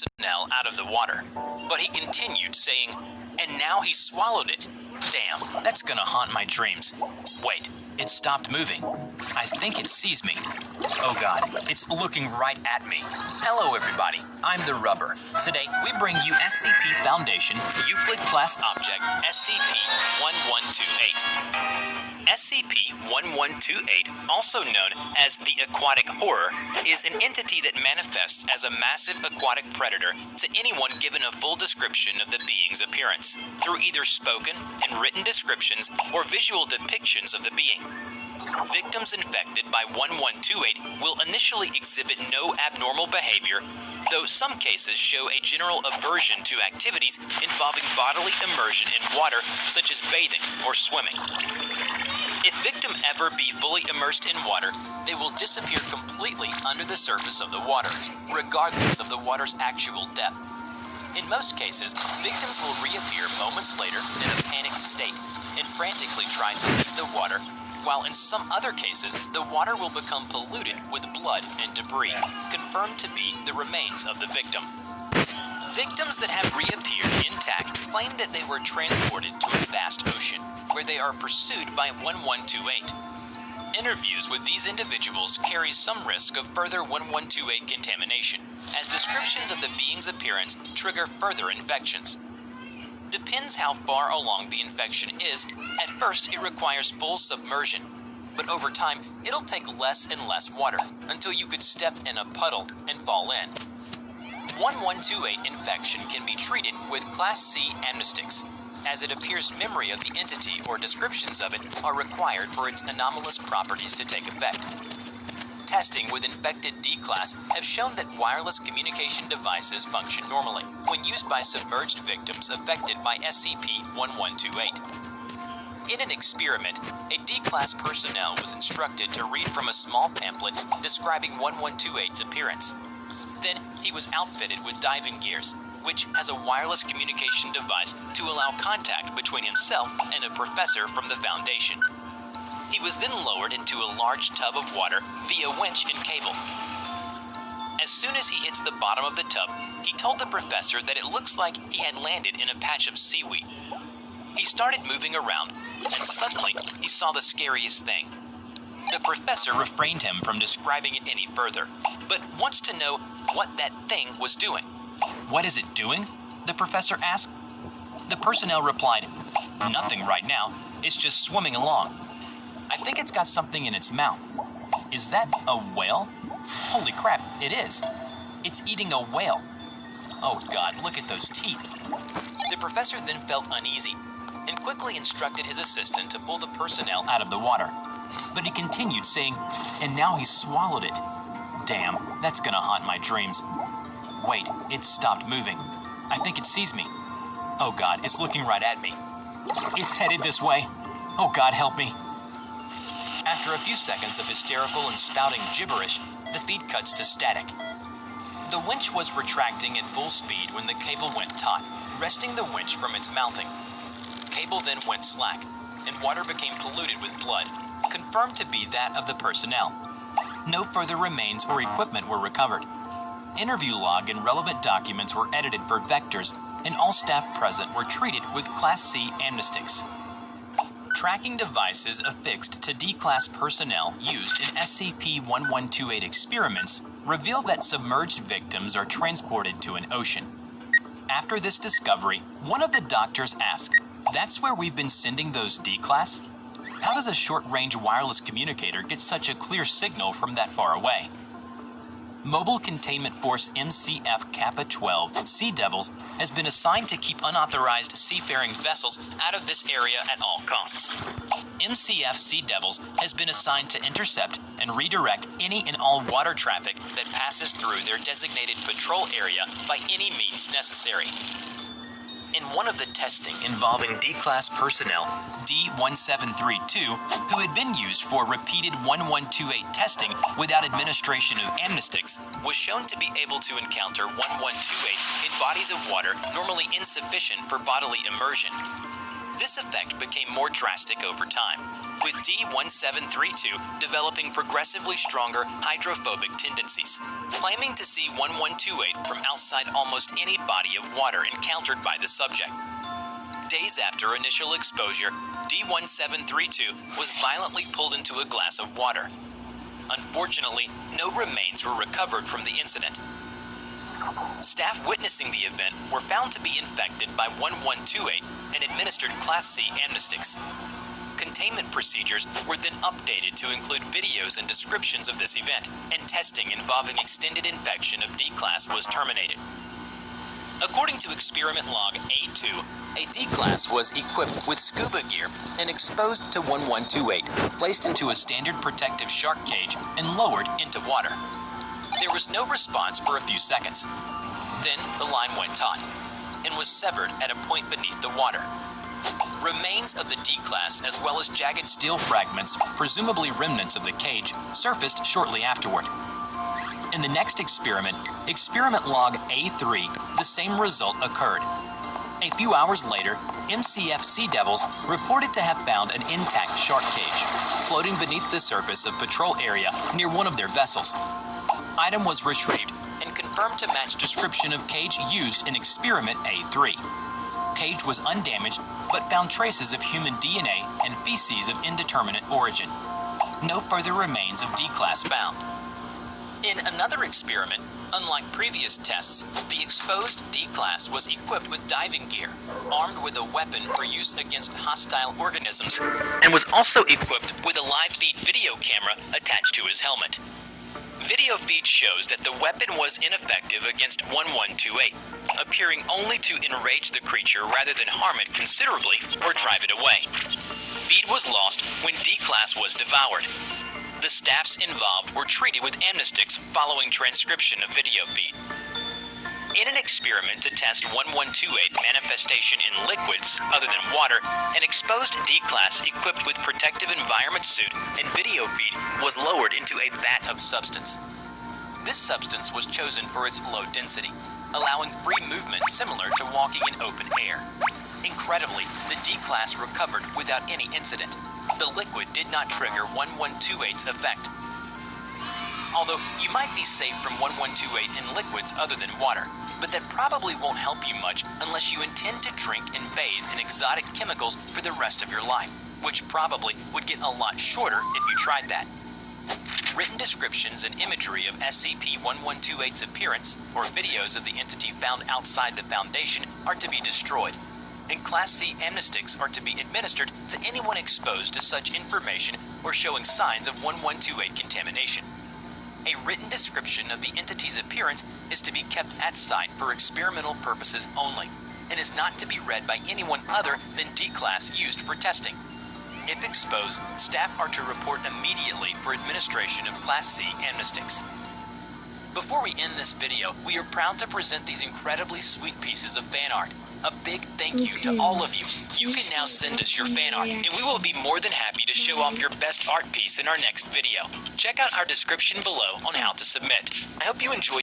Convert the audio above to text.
personnel out of the water, but he continued saying, "And now he swallowed it. Damn, that's gonna haunt my dreams. Wait, it stopped moving. I think it sees me. Oh God, it's looking right at me." Hello everybody, I'm the Rubber. Today we bring you Scp Foundation Euclid Class Object SCP-1128. SCP-1128, also known as the Aquatic Horror, is an entity that manifests as a massive aquatic predator to anyone given a full description of the being's appearance, through either spoken and written descriptions or visual depictions of the being. Victims infected by 1128 will initially exhibit no abnormal behavior, though some cases show a general aversion to activities involving bodily immersion in water, such as bathing or swimming. If victim ever be fully immersed in water, they will disappear completely under the surface of the water, regardless of the water's actual depth. In most cases, victims will reappear moments later in a panicked state and frantically try to leave the water, while in some other cases, the water will become polluted with blood and debris, confirmed to be the remains of the victim. Victims that have reappeared intact claim that they were transported to a vast ocean, where they are pursued by 1128. Interviews with these individuals carry some risk of further 1128 contamination, as descriptions of the being's appearance trigger further infections. Depends how far along the infection is. At first, it requires full submersion, but over time, it'll take less and less water until you could step in a puddle and fall in. 1128 infection can be treated with Class C amnestics, as it appears memory of the entity or descriptions of it are required for its anomalous properties to take effect. Testing with infected D-Class have shown that wireless communication devices function normally when used by submerged victims affected by SCP-1128. In an experiment, a D-Class personnel was instructed to read from a small pamphlet describing 1128's appearance. Then he was outfitted with diving gears, which has a wireless communication device to allow contact between himself and a professor from the Foundation. He was then lowered into a large tub of water via winch and cable. As soon as he hits the bottom of the tub, he told the professor that it looks like he had landed in a patch of seaweed. He started moving around, and suddenly he saw the scariest thing. The professor refrained him from describing it any further, but wants to know what that thing was doing. "What is it doing?" the professor asked. The personnel replied, "Nothing right now, it's just swimming along. I think it's got something in its mouth." "Is that a whale?" "Holy crap, it is. It's eating a whale. Oh God, look at those teeth." The professor then felt uneasy and quickly instructed his assistant to pull the personnel out of the water. But he continued saying, "And now he swallowed it. Damn, that's gonna haunt my dreams. Wait, it stopped moving. I think it sees me. Oh God, it's looking right at me. It's headed this way. Oh God, help me." After a few seconds of hysterical and spouting gibberish, the feed cuts to static. The winch was retracting at full speed when the cable went taut, wresting the winch from its mounting. Cable then went slack, and water became polluted with blood, confirmed to be that of the personnel. No further remains or equipment were recovered. Interview log and relevant documents were edited for vectors, and all staff present were treated with Class C amnestics. Tracking devices affixed to D-Class personnel used in SCP-1128 experiments reveal that submerged victims are transported to an ocean. After this discovery, one of the doctors asked, "That's where we've been sending those D-Class? How does a short-range wireless communicator get such a clear signal from that far away?" Mobile Containment Force MCF Kappa 12 Sea Devils has been assigned to keep unauthorized seafaring vessels out of this area at all costs. MCF Sea Devils has been assigned to intercept and redirect any and all water traffic that passes through their designated patrol area by any means necessary. In one of the testing involving D-Class personnel, D-1732, who had been used for repeated 1128 testing without administration of amnestics, was shown to be able to encounter 1128 in bodies of water normally insufficient for bodily immersion. This effect became more drastic over time, with D1732 developing progressively stronger hydrophobic tendencies, claiming to see 1128 from outside almost any body of water encountered by the subject. Days after initial exposure, D1732 was violently pulled into a glass of water. Unfortunately, no remains were recovered from the incident. Staff witnessing the event were found to be infected by 1128 and administered Class C amnestics. Containment procedures were then updated to include videos and descriptions of this event, and testing involving extended infection of D-Class was terminated. According to experiment log A2, a D-Class was equipped with scuba gear and exposed to 1128, placed into a standard protective shark cage and lowered into water. There was no response for a few seconds. Then the line went taut and was severed at a point beneath the water. Remains of the D-Class, as well as jagged steel fragments, presumably remnants of the cage, surfaced shortly afterward. In the next experiment, experiment log A3, the same result occurred. A few hours later, MCF Sea Devils reported to have found an intact shark cage, floating beneath the surface of patrol area near one of their vessels. Item was retrieved and confirmed to match description of cage used in experiment A3. Cage was undamaged, but found traces of human DNA and feces of indeterminate origin. No further remains of D-Class found. In another experiment, unlike previous tests, the exposed D-Class was equipped with diving gear, armed with a weapon for use against hostile organisms, and was also equipped with a live feed video camera attached to his helmet. Video feed shows that the weapon was ineffective against 1128, appearing only to enrage the creature rather than harm it considerably or drive it away. Feed was lost when D-Class was devoured. The staffs involved were treated with amnestics following transcription of video feed. In an experiment to test 1128 manifestation in liquids other than water, an exposed D-Class equipped with protective environment suit and video feed was lowered into a vat of substance. This substance was chosen for its low density, allowing free movement similar to walking in open air. Incredibly, the D-Class recovered without any incident. The liquid did not trigger 1128's effect. Although you might be safe from 1128 in liquids other than water, but that probably won't help you much unless you intend to drink and bathe in exotic chemicals for the rest of your life, which probably would get a lot shorter if you tried that. Written descriptions and imagery of SCP-1128's appearance, or videos of the entity found outside the Foundation, are to be destroyed, and Class C amnestics are to be administered to anyone exposed to such information or showing signs of 1128 contamination. A written description of the entity's appearance is to be kept at site for experimental purposes only, and is not to be read by anyone other than D-Class used for testing. If exposed, staff are to report immediately for administration of Class C amnestics. Before we end this video, we are proud to present these incredibly sweet pieces of fan art. A big thank you to all of you. You can now send us your fan art, and we will be more than happy to show off your best art piece in our next video. Check out our description below on how to submit. I hope you enjoy